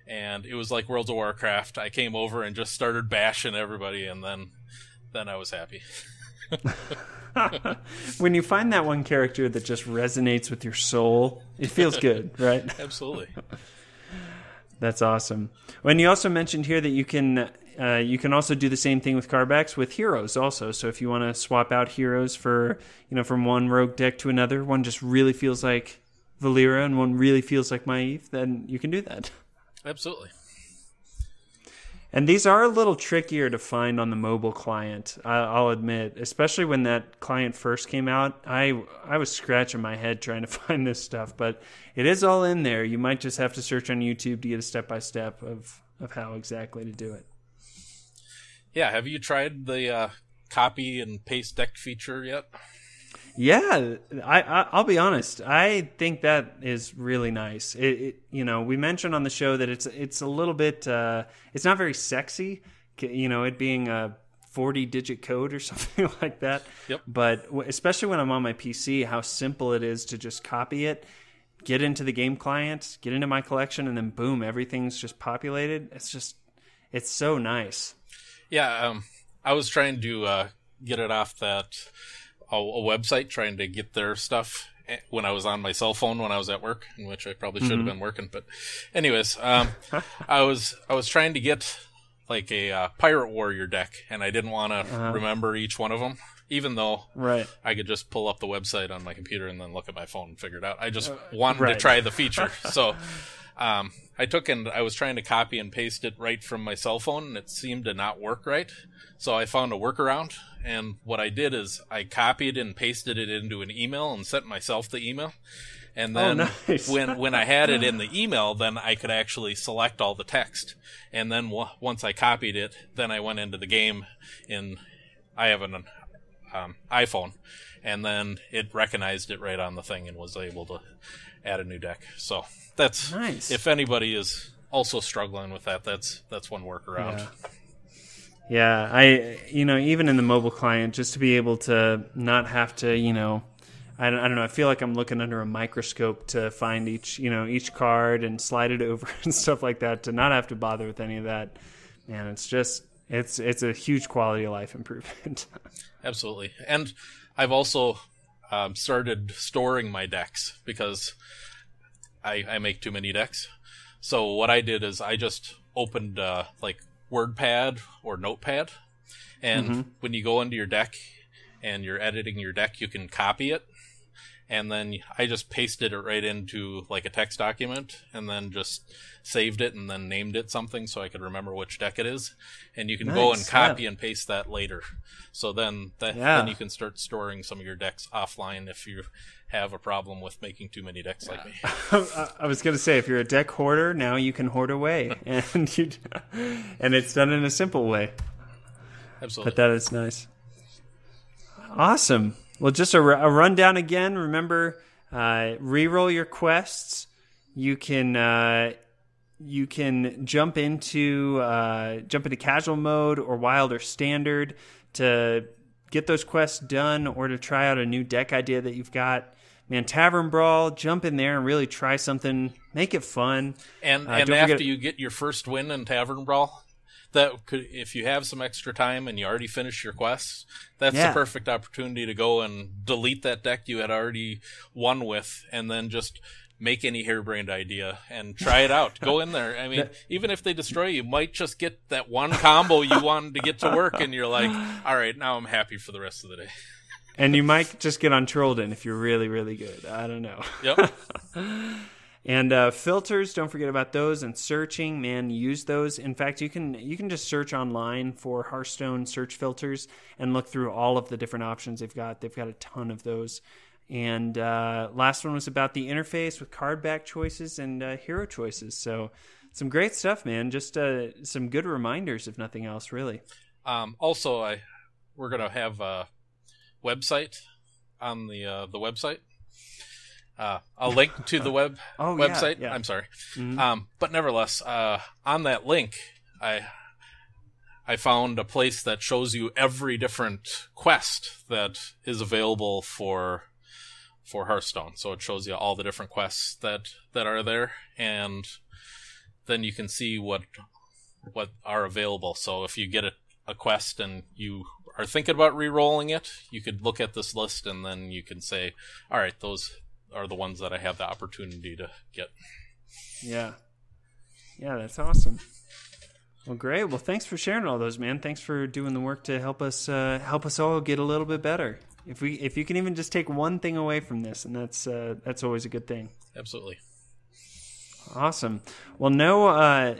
and it was like World of Warcraft. I came over and just started bashing everybody, and then I was happy. When you find that one character that just resonates with your soul, it feels good, right? Absolutely. That's awesome. And you also mentioned here that you can also do the same thing with card backs with heroes also. So if you want to swap out heroes for, from one rogue deck to another, one just really feels like Valeera and one really feels like Maeve, then you can do that. Absolutely. And these are a little trickier to find on the mobile client, I'll admit. Especially when that client first came out, I was scratching my head trying to find this stuff. But it is all in there. You might just have to search on YouTube to get a step-by-step of how exactly to do it. Yeah, have you tried the copy and paste deck feature yet? Yeah, I'll be honest. I think that is really nice. We mentioned on the show that it's a little bit. It's not very sexy. It being a 40-digit code or something like that. Yep. But especially when I'm on my PC, how simple it is to just copy it, get into the game client, get into my collection, and then boom, everything's just populated. It's so nice. Yeah, I was trying to get it off that. A website trying to get their stuff when I was on my cell phone when I was at work, in which I probably should have been working. But anyways, I was trying to get like a Pirate Warrior deck, and I didn't want to remember each one of them, even though I could just pull up the website on my computer and then look at my phone and figure it out. I just wanted to try the feature. So I took and I was trying to copy and paste it right from my cell phone, and it seemed to not work right. So I found a workaround, and what I did is I copied and pasted it into an email and sent myself the email. And then when I had it in the email, then I could actually select all the text. And then once I copied it, then I went into the game I have an iPhone, and then it recognized it right on the thing and was able to add a new deck. So that's nice. If anybody is also struggling with that, that's one workaround. Yeah, even in the mobile client, just to be able to not have to, I don't know. I feel like I'm looking under a microscope to find each card and slide it over and stuff like that. To not have to bother with any of that, man, it's a huge quality of life improvement. Absolutely, and I've also started storing my decks because I make too many decks. So what I did is I just opened like WordPad or Notepad, and when you go into your deck and you're editing your deck, you can copy it, and then I just pasted it right into like a text document, and then just saved it and then named it something so I could remember which deck it is, and you can go and copy and paste that later. So then you can start storing some of your decks offline if you have a problem with making too many decks like me. I was going to say, if you're a deck hoarder, now you can hoard away, and it's done in a simple way. Absolutely. But that is nice. Awesome. Well, just a rundown again. Remember, reroll your quests. You can jump into casual mode or wild or standard to get those quests done or to try out a new deck idea that you've got. Man, Tavern Brawl, jump in there and really try something. Make it fun. And after you get your first win in Tavern Brawl, if you have some extra time and you already finished your quests, that's the perfect opportunity to go and delete that deck you had already won with, and then just make any harebrained idea and try it out. Go in there. I mean, even if they destroy you might just get that one combo you wanted to get to work, and you're like, all right, now I'm happy for the rest of the day. And you might just get on Trollden if you're really, really good. I don't know. Yep. And filters, don't forget about those. And searching, man, use those. In fact, you can just search online for Hearthstone search filters and look through all of the different options they've got. They've got a ton of those. And last one was about the interface with card back choices and hero choices. So some great stuff, man. Just some good reminders, if nothing else, really. Also, we're going to have a website on the website. A link to the website. Yeah. I'm sorry. But nevertheless, on that link, I found a place that shows you every different quest that is available for Hearthstone. So it shows you all the different quests that are there, and then you can see what are available. So if you get a quest and you are thinking about re-rolling it, you could look at this list and then you can say, all right, those are the ones that I have the opportunity to get. Yeah, that's awesome. Well, great. Well, thanks for sharing all those, man. Thanks for doing the work to help us all get a little bit better. If you can even just take one thing away from this, and that's always a good thing. Absolutely. Awesome. Well, no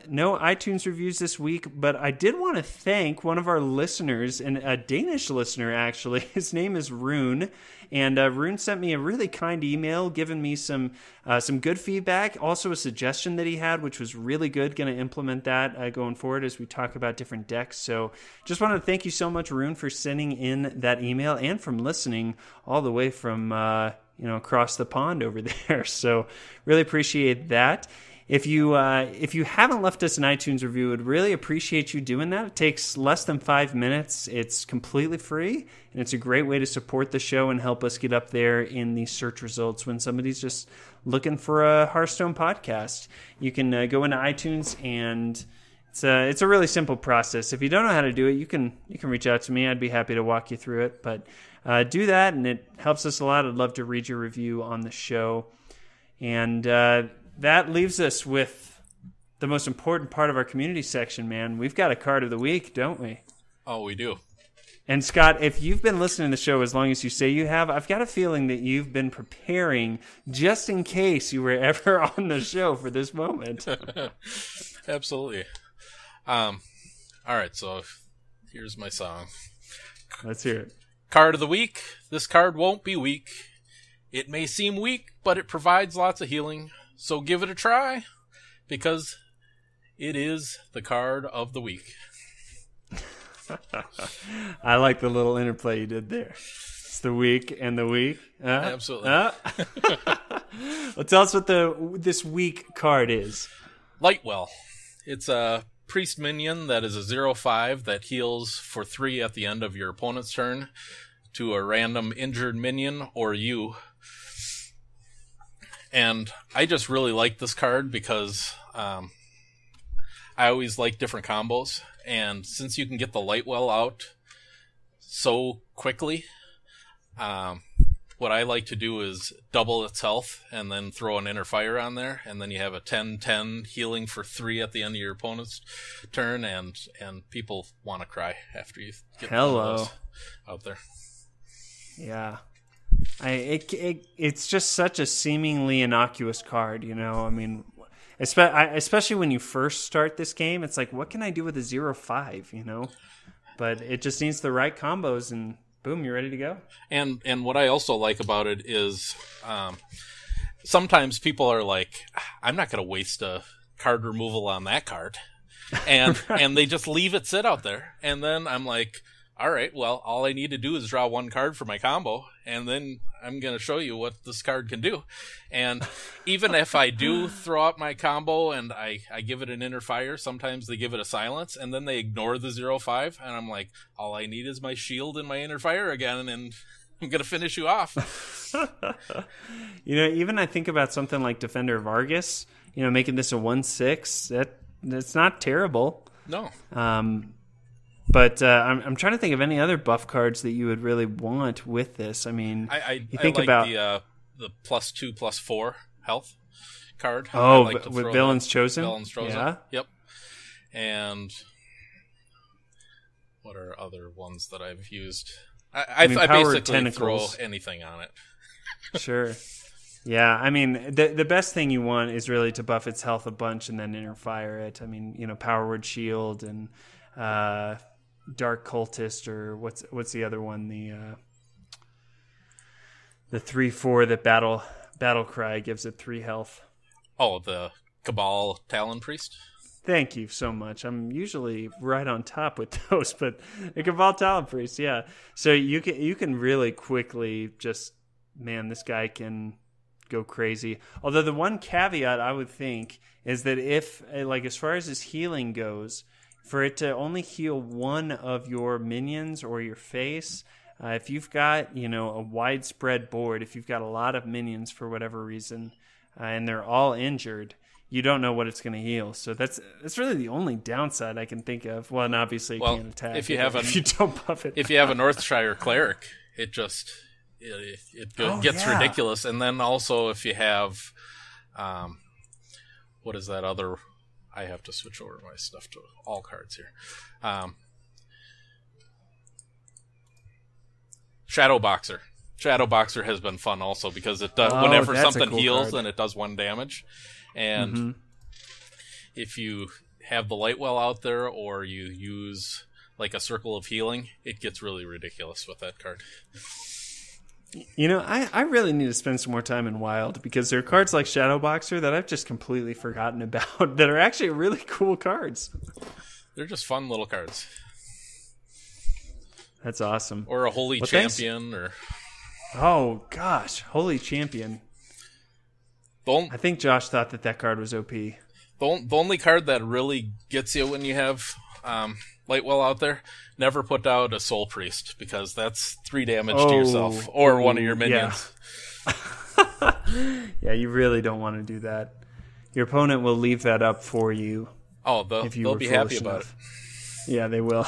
iTunes reviews this week, but I did want to thank one of our listeners, and a Danish listener, actually. His name is Rune, and Rune sent me a really kind email, giving me some good feedback, also a suggestion that he had, which was really good. Going to implement that going forward as we talk about different decks. So just wanted to thank you so much, Rune, for sending in that email and from listening all the way from across the pond over there. So really appreciate that. If you haven't left us an iTunes review, would really appreciate you doing that. It takes less than 5 minutes. It's completely free, and it's a great way to support the show and help us get up there in the search results when somebody's just looking for a Hearthstone podcast. You can go into iTunes, and it's a really simple process. If you don't know how to do it, you can reach out to me. I'd be happy to walk you through it. But do that, and it helps us a lot. I'd love to read your review on the show. And that leaves us with the most important part of our community section, man. We've got a card of the week, don't we? Oh, we do. And Scott, if you've been listening to the show as long as you say you have, I've got a feeling that you've been preparing just in case you were ever on the show for this moment. Absolutely. All right, so here's my song. Let's hear it. Card of the week. This card won't be weak. It may seem weak, but it provides lots of healing. So give it a try, because it is the card of the week. I like the little interplay you did there. It's the week and the week. Absolutely. Well, tell us what this week card is. Lightwell. It's a priest minion that is a 0/5 that heals for 3 at the end of your opponent's turn to a random injured minion or you. And I just really like this card because I always like different combos. And since you can get the Lightwell out so quickly, what I like to do is double its health and then throw an Inner Fire on there. And then you have a 10/10 healing for 3 at the end of your opponent's turn. And people want to cry after you get those out there. Yeah. It's just such a seemingly innocuous card, you know. I mean, especially when you first start this game, it's like, what can I do with a 0/5, you know? But it just needs the right combos, and boom, you're ready to go. And what I also like about it is sometimes people are like, I'm not going to waste a card removal on that card, and and they just leave it sit out there, and then I'm like, all right, well, all I need to do is draw one card for my combo, and then I'm going to show you what this card can do. And even if I do throw out my combo and I give it an Inner Fire, sometimes they give it a silence, and then they ignore the 0/5, and I'm like, all I need is my shield and my Inner Fire again, and I'm going to finish you off. You know, even I think about something like Defender of Argus, you know, making this a 1/6, that's not terrible. No. But I'm trying to think of any other buff cards that you would really want with this. I mean, you think about the +2/+4 health card. Oh, with Villain's Chosen? Villain's Chosen. Yeah. Yep. And what are other ones that I've used? I basically tentacles. throw anything on it. Sure. Yeah, I mean, the best thing you want is really to buff its health a bunch and then Inner Fire it. I mean, you know, Power Word Shield and Dark Cultist, or what's the other one? The 3/4 that Battle Cry gives it 3 health. Oh, the Cabal Talon Priest. Thank you so much. I'm usually right on top with those, but the Cabal Talon Priest, yeah. So you can really quickly just, man, this guy can go crazy. Although the one caveat I would think is that if, like, as far as his healing goes, for it to only heal one of your minions or your face. If you've got, a widespread board, if you've got a lot of minions for whatever reason, and they're all injured, you don't know what it's going to heal. So that's really the only downside I can think of. Well, and obviously it can't attack if you don't buff it. If you have a Northshire cleric, it just gets ridiculous. And then also if you have, what is that other? I have to switch over my stuff to all cards here. Shadow Boxer. Shadow Boxer has been fun also because it does whenever something heals, then it does 1 damage. And if you have the Lightwell out there or you use like a Circle of Healing, it gets really ridiculous with that card. I really need to spend some more time in Wild because there are cards like Shadow Boxer that I've just completely forgotten about that are actually really cool cards. They're just fun little cards. That's awesome. Or a Holy Champion. Oh, gosh. Holy Champion. I think Josh thought that card was OP. The only card that really gets you when you have Lightwell out there, never put out a Soul Priest, because that's 3 damage to yourself or one of your minions. Yeah, you really don't want to do that. Your opponent will leave that up for you. Oh, they'll be happy about it. Yeah, they will.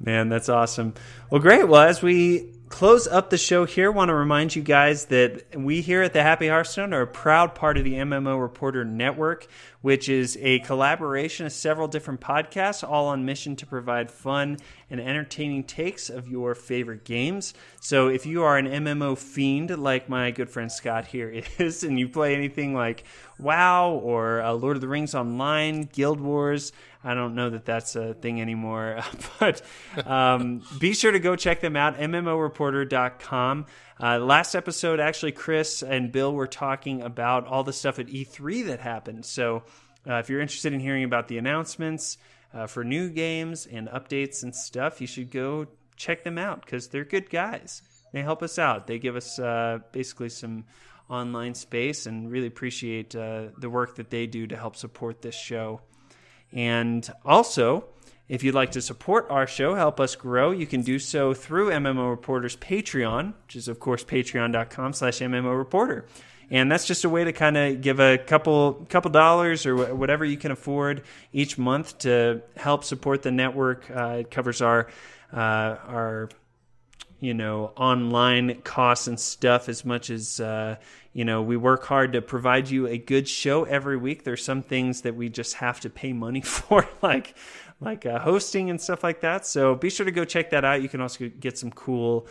Man, that's awesome. Well, great. Well, as we close up the show here, want to remind you guys that we here at the Happy Hearthstone are a proud part of the MMO Reporter Network, which is a collaboration of several different podcasts, all on mission to provide fun and entertaining takes of your favorite games. So if you are an MMO fiend like my good friend Scott here is, and you play anything like WoW or Lord of the Rings Online, Guild Wars, I don't know that that's a thing anymore, but be sure to go check them out, MMOreporter.com. Last episode, actually, Chris and Bill were talking about all the stuff at E3 that happened. So if you're interested in hearing about the announcements for new games and updates and stuff, you should go check them out because they're good guys. They help us out. They give us basically some online space, and really appreciate the work that they do to help support this show. And also, if you'd like to support our show, help us grow, you can do so through MMO Reporter's Patreon, which is, of course, patreon.com/MMO Reporter. And that's just a way to kind of give a couple dollars or whatever you can afford each month to help support the network. It covers our online costs and stuff as much as, we work hard to provide you a good show every week. There's some things that we just have to pay money for, like hosting and stuff like that. So be sure to go check that out. You can also get some cool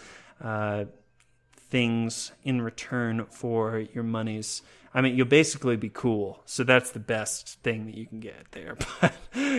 things in return for your monies. I mean, you'll basically be cool. So that's the best thing that you can get there. But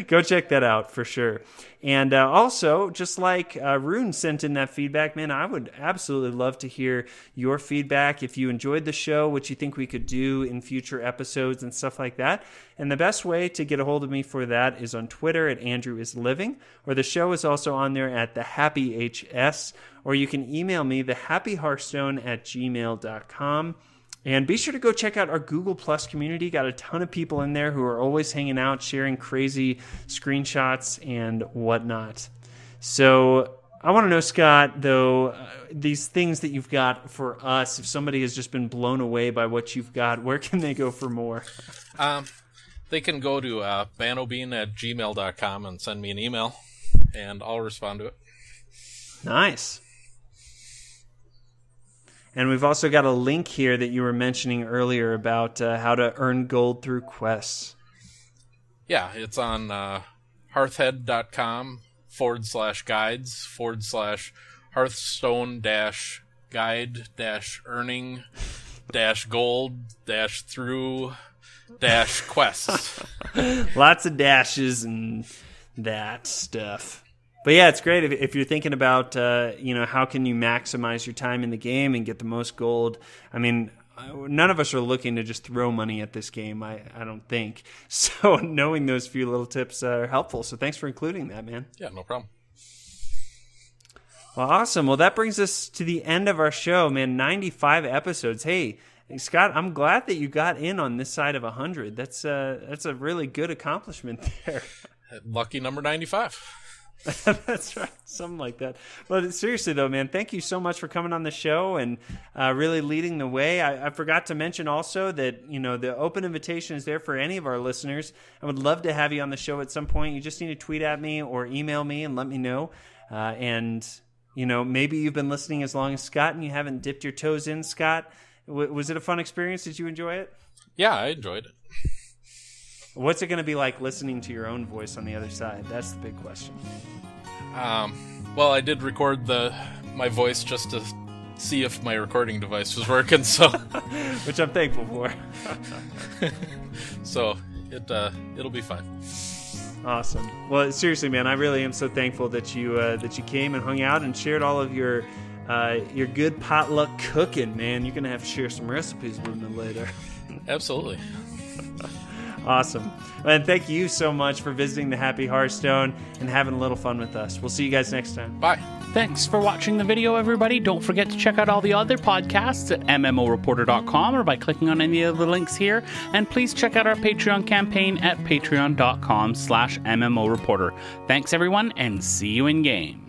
go check that out for sure. And also, just like Rune sent in that feedback, man, I would absolutely love to hear your feedback. If you enjoyed the show, what you think we could do in future episodes and stuff like that. And the best way to get a hold of me for that is on Twitter at AndrewIsLiving, or the show is also on there at TheHappyHS, or you can email me, thehappyhearthstone@gmail.com. And be sure to go check out our Google Plus community. Got a ton of people in there who are always hanging out, sharing crazy screenshots and whatnot. So I want to know, Scott, though, these things that you've got for us, if somebody has just been blown away by what you've got, where can they go for more? They can go to banobeen@gmail.com and send me an email, and I'll respond to it. Nice. And we've also got a link here that you were mentioning earlier about how to earn gold through quests. Yeah, it's on hearthhead.com/guides/Hearthstone-guide-earning-through-quests. Lots of dashes and that stuff. But yeah, it's great if you're thinking about, how can you maximize your time in the game and get the most gold. I mean, none of us are looking to just throw money at this game, I don't think. So knowing those few little tips are helpful. So thanks for including that, man. Yeah, no problem. Well, awesome. Well, that brings us to the end of our show, man. 95 episodes. Hey, Scott, I'm glad that you got in on this side of 100. That's a really good accomplishment there. Lucky number 95. That's right, something like that. But seriously though, man, thank you so much for coming on the show and really leading the way. I forgot to mention also that the open invitation is there for any of our listeners. I would love to have you on the show at some point. You just need to tweet at me or email me and let me know. And maybe you've been listening as long as Scott and you haven't dipped your toes in. Scott, was it a fun experience? Did you enjoy it? Yeah, I enjoyed it. What's it going to be like listening to your own voice on the other side? That's the big question. Well, I did record my voice just to see if my recording device was working, so which I'm thankful for. So it'll be fun. Awesome. Well, seriously, man, I really am so thankful that you came and hung out and shared all of your good potluck cooking, man. You're gonna have to share some recipes with me later. Absolutely. Awesome. And thank you so much for visiting the Happy Hearthstone and having a little fun with us. We'll see you guys next time. Bye. Thanks for watching the video, everybody. Don't forget to check out all the other podcasts at MMOReporter.com or by clicking on any of the links here. And please check out our Patreon campaign at patreon.com/MMOReporter. Thanks, everyone, and see you in game.